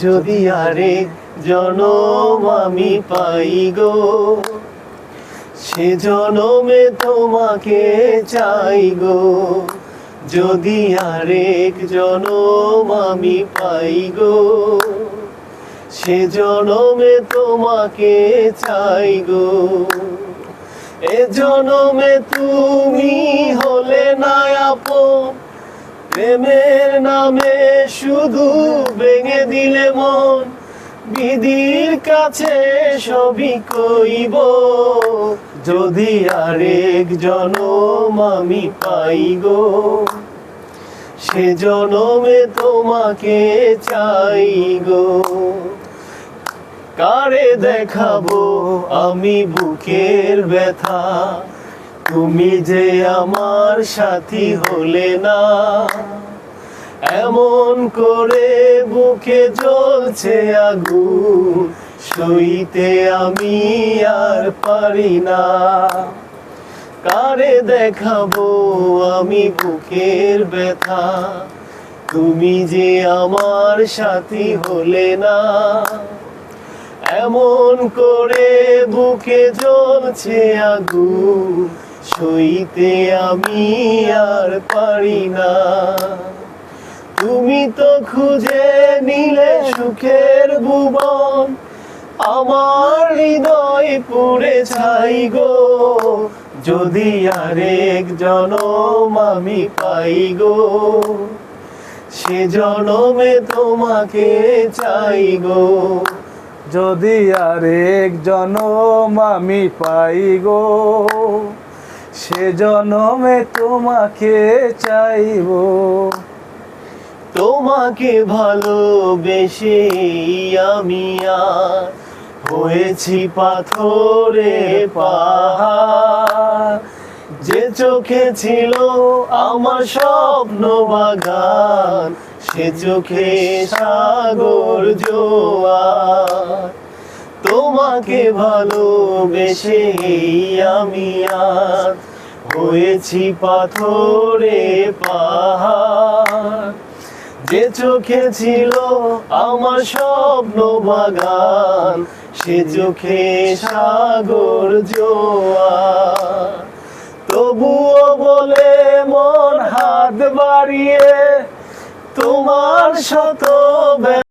যদি আরেক জনম আমি পাই গো, সে জনমে তোমাকে চাই গো। যদি আরেক জনম আমি পাই গো, সে জনমে তোমাকে চাই গো। এ জনমে তুমি হলে না আপন, প্রেমের নামে শুধু ভেঙে দিলে মন। বিধির কাছে সবই কইব, যদি আরেক জনম আমি পাই গো, সে জনমে তোমাকে চাই গো। কারে দেখাবো আমি বুকের ব্যথা, তুমি যে আমার সাথী হলে না। এমন করে বুকে জ্বলছে আগুন, সইতে আমি আর পারি না। কারে দেখাবো আমি বুকের ব্যথা, তুমি যে আমার সাথী হলে না। এমন করে বুকে জ্বলছে আগুন, সইতে আমি আর পারি না। তুমি তো খুঁজে নিলে সুখের ভুবন, আমার হৃদয় পুড়ে ছাই গো। যদি আরেক জনম আমি পাই গো, সে জনমে তোমাকে চাই গো। যদি আরেক জনম আমি পাই গো, সে জনমে তোমাকে চাইব। তোমাকে ভালোবেসে আমি আর হয়েছি পাথরে পাহাড়। যে চোখে ছিল আমার স্বপ্ন বাগান, সে চোখে সাগর জোয়ার। তোমাকে ভালোবেসে আমি আর হয়েছি পাথরে পাহাড়। যে চোখে ছিল আমার স্বপ্ন বাগান, সে চোখে সাগর জোয়ার। তবুও বলে মন হাত বাড়িয়ে তোমার শত